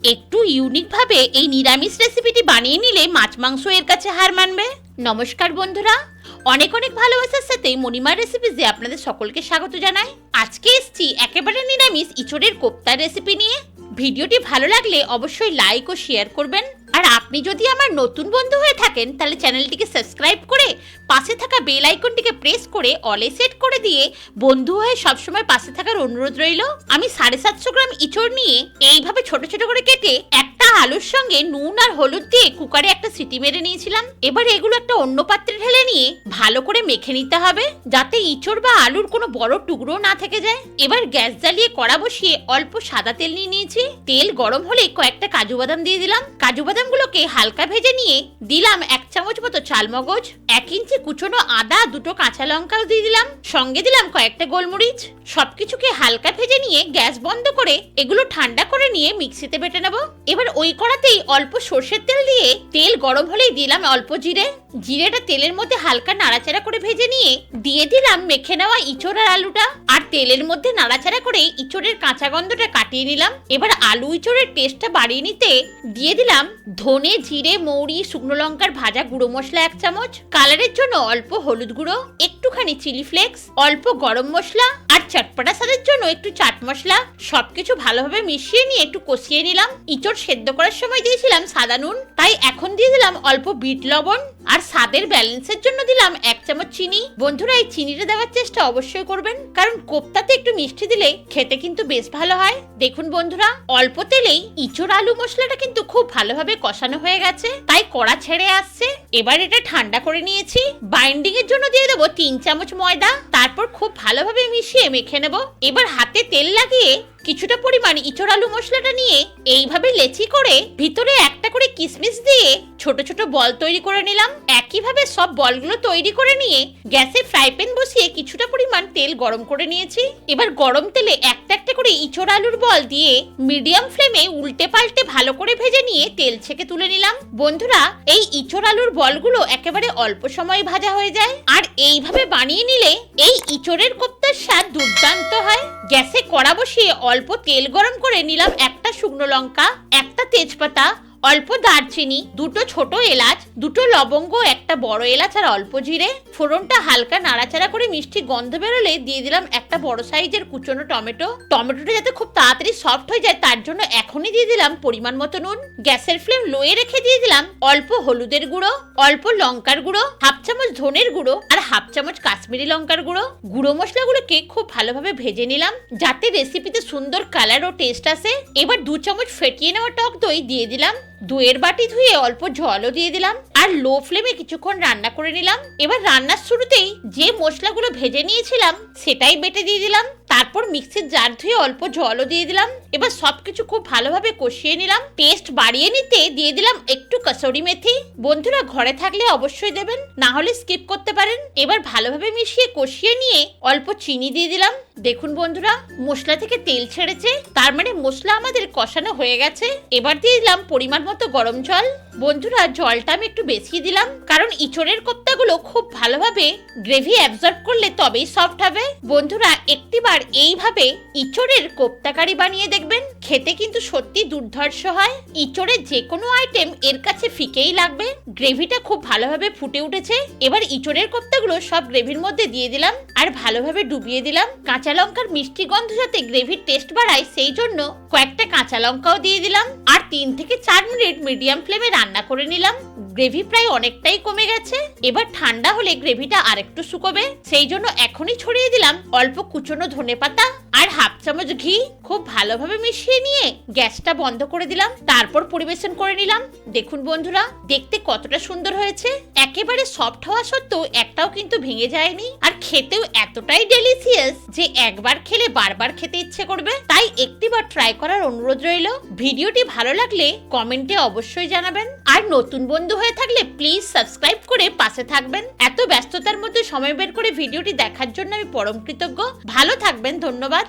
একটু ইউনিক ভাবে এই নিরামিষ রেসিপিটি বানিয়ে নিলে মাছ মাংস এর কাছে হার মানবে। নমস্কার বন্ধুরা, অনেক অনেক ভালোবাসার সাথে মণিমার রেসিপিজে আপনাদের সকলকে স্বাগত জানাই। আজকে এসেছি একেবারে নিরামিষ ইঁচড়ের কোপ্তার রেসিপি নিয়ে। ভিডিওটি ভালো লাগলে অবশ্যই লাইক ও শেয়ার করবেন। আর আপনি যদি আমার নতুন বন্ধু হয়ে থাকেন তাহলে চ্যানেলটিকে সাবস্ক্রাইব করে পাশে থাকা বেল আইকনটিকে প্রেস করে অলে সেট করে দিয়ে বন্ধু হয়ে সবসময় পাশে থাকার অনুরোধ রইল। আমি 750 গ্রাম ইঁচড় নিয়ে এইভাবে ছোট ছোট করে কেটে একটা আলুর সঙ্গে নুন আর হলুদ দিয়ে কুকারে একটা সিটি মেরে নিয়েছিলাম। এবার এগুলো একটা অন্য পাত্রে ঢেলে নিয়ে ভালো করে মেখে নিতে হবে, যাতে ইঁচড় বা আলুর কোনো বড় টুকরো না থেকে যায়। এবার গ্যাস জ্বালিয়ে কড়া বসিয়ে অল্প সাদা তেল নিয়ে নিয়েছি। তেল গরম হলে কয়েকটা কাজু বাদাম দিয়ে দিলাম। কাজু বাদামগুলোকে হালকা ভেজে নিয়ে দিলাম 1 চামচ মতো চালমগজ, 1 ইঞ্চি কুচনো আদা, 2টো কাঁচা লঙ্কাও দিয়ে দিলাম, সঙ্গে দিলাম কয়েকটা গোলমরিচ। সবকিছুকে হালকা ভেজে নিয়ে গ্যাস বন্ধ করে এগুলো ঠান্ডা করে নিয়ে মিক্সিতে বেটে নেব। এবার ওই কড়াতেই অল্প সর্ষের তেল দিয়ে তেল গরম হলেই দিলাম অল্প জিরে। জিরেটা তেলের মধ্যে হালকা নাড়াচাড়া করে ভেজে নিয়ে দিয়ে দিলাম মেখে নেওয়া ইঁচড় আর আলুটা। আর তেলের মধ্যে নাড়াচাড়া করে ইঁচড়ের কাঁচা গন্ধটা কাটিয়ে নিলাম। এবার আলু ইঁচড়ের টেস্টটা বাড়িয়ে নিতে দিয়ে দিলাম ধনে, জিরে, মৌরি, শুকনো লঙ্কার ভাজা গুঁড়ো মশলা 1 চামচ, কালারের জন্য অল্প হলুদ গুঁড়ো, একটুখানি চিলি ফ্লেক্স, অল্প গরম মশলা আর চটপটা স্বাদের জন্য একটু চাট মশলা। সবকিছু ভালোভাবে মিশিয়ে নিয়ে একটু কষিয়ে নিলাম। ইঁচড় সেদ্ধ করার সময় দিয়েছিলাম সাদা নুন, তাই এখন দিয়ে দিলাম অল্প বিট লবণ। আর স্বাদের ব্যালেন্সের জন্য দিলাম 1 চামচ চিনি। বন্ধুরা, এই চিনিটা দেওয়ার চেষ্টা অবশ্যই করবেন, কারণ কোপ্তাতে একটু মিষ্টি দিলে খেতে কিন্তু বেশ ভালো হয়। দেখুন বন্ধুরা, অল্প তেলেই ইঁচড় আলু মশলাটা কিন্তু খুব ভালোভাবে কষানো হয়ে গেছে, তাই কড়া ছেড়ে আসছে। এবার এটা ঠান্ডা করে নিয়েছি। বাইন্ডিং এর জন্য দিয়ে দেবো 3 চামচ ময়দা, তারপর খুব ভালোভাবে মিশিয়ে মেখে নেব। এবার হাতে তেল লাগিয়ে কিছুটা পরিমাণ ইঁচড় আলু মশলাটা নিয়ে এইভাবে লেচি করে ভিতরে একটা করে কিশমিশ দিয়ে ছোট ছোট বল তৈরি করে নিলাম। একইভাবে সব বলগুলো তৈরি করে নিয়ে গ্যাসে ফ্রাই প্যান বসিয়ে কিছুটা পরিমাণ তেল গরম করে নিয়েছি। এবার গরম তেলে একটা একটা করে ইঁচড় আলুর বল দিয়ে মিডিয়াম ফ্লেমে উল্টে পাল্টে ভালো করে ভেজে নিয়ে তেল ছেঁকে তুলে নিলাম। বন্ধুরা, এই ইঁচড় আলুর বলগুলো একেবারে অল্প সময় ভাজা হয়ে যায়, আর এইভাবে বানিয়ে নিলে এই ইঁচড়ের কোপ্তার স্বাদ দুর্দান্ত হয়। গ্যাসে কড়া বসিয়ে অল্প তেল গরম করে নিলাম একটা শুকনো লঙ্কা, একটা তেজপাতা, অল্প দারচিনি, 2টো ছোট এলাচ, 2টো লবঙ্গ, একটা বড় এলাচ আর অল্প জিরে। ফোড়নটা হালকা নাড়াচাড়া করে মিষ্টি গন্ধ বেরোলে দিয়ে দিলাম একটা বড় সাইজের কুচনো টমেটো। টমেটোটা যাতে খুব তাড়াতাড়ি সফট হয়ে যায় তার জন্য এখনই দিয়ে দিলাম পরিমাণ মতো নুন। গ্যাসের ফ্লেম লোয়ে রেখে দিয়ে দিলাম অল্প হলুদের গুঁড়ো, অল্প লঙ্কার গুঁড়ো, 1/2 চামচ ধনের গুঁড়ো আর 1/2 চামচ কাশ্মীরি লঙ্কার গুঁড়ো। গুঁড়ো মশলাগুলোকে খুব ভালোভাবে ভেজে নিলাম, যাতে রেসিপিতে সুন্দর কালার ও টেস্ট আসে। এবার 2 চামচ ফেটিয়ে নেওয়া টক দই দিয়ে দিলাম। দইয়ের বাটি ধুয়ে অল্প জলও দিয়ে দিলাম আর লো ফ্লেমে কিছুক্ষণ রান্না করে নিলাম। এবার রান্নার শুরুতেই যে মশলাগুলো ভেজে নিয়েছিলাম সেটাই বেটে দিয়ে দিলাম। তারপর মিক্সির জার ধুয়ে অল্প জলও দিয়ে দিলাম। এবার সবকিছু খুব ভালোভাবে কষিয়ে নিলাম। টেস্ট বাড়িয়ে নিতে দিয়ে দিলাম একটু কসুরি মেথি। বন্ধুরা, ঘরে থাকলে অবশ্যই দেবেন, না হলে স্কিপ করতে পারেন। এবার ভালোভাবে মিশিয়ে কষিয়ে নিয়ে অল্প চিনি দিয়ে দিলাম। দেখুন বন্ধুরা, মশলা থেকে তেল ছেড়েছে, তার মানে মশলা আমাদের কষানো হয়ে গেছে। এবার দিয়ে দিলাম পরিমাণ মতো গরম জল। বন্ধুরা, জলটা আমি একটু বেশি দিলাম, কারণ ইঁচড়ের কোপ্তাগুলো খুব ভালোভাবে গ্রেভি অ্যাবজর্ব করলে তবেই সফট হবে। বন্ধুরা, একটিবার এইভাবে ইঁচড়ের কোপ্তা কারি বানিয়ে দেখবেন, খেতে কিন্তু সত্যি দুর্ধর্ষ হয়। ইঁচড়ের যে কোনো আইটেম এর কাছে ফিকেই লাগবে। গ্রেভিটা খুব ভালোভাবে ফুটে উঠেছে। এবার ইঁচড়ের কোপ্তাগুলো সব গ্রেভির মধ্যে দিয়ে দিলাম আর ভালোভাবে ডুবিয়ে দিলাম। কাঁচা লঙ্কার মিষ্টি গন্ধ যাতে গ্রেভির টেস্ট বাড়ায় সেই জন্য কয়েকটা কাঁচা লঙ্কাও দিয়ে দিলাম আর 3 থেকে 4 মিনিট মিডিয়াম ফ্লেমে রান্না করে নিলাম। গ্রেভি প্রায় অনেকটাই কমে গেছে। এবার ঠান্ডা হলে গ্রেভিটা আরেকটু শুকোবে, সেই জন্য এখনই ছড়িয়ে দিলাম অল্প কুচনো ধনেপাতা আর 1/2 চামচ ঘি। খুব ভালোভাবে মিশিয়ে নিয়ে গ্যাসটা বন্ধ করে দিলাম, তারপর পরিবেশন করে নিলাম। দেখুন বন্ধুরা, দেখতে কতটা সুন্দর হয়েছে। একেবারে সফট হওয়া সত্ত্বেও একটাও কিন্তু ভেঙে যায়নি, আর খেতেও এতটাই ডেলিশিয়াস যে একবার খেলে বারবার খেতে ইচ্ছে করবে। তাই একটিবার ট্রাই করার অনুরোধ রইল। ভিডিওটি ভালো লাগলে কমেন্টে অবশ্যই জানাবেন, আর নতুন বন্ধু হয়ে থাকলে প্লিজ সাবস্ক্রাইব করে পাশে থাকবেন। এত ব্যস্ততার মধ্যে সময় বের করে ভিডিওটি দেখার জন্য আমি পরম কৃতজ্ঞ। ভালো থাকবেন, ধন্যবাদ।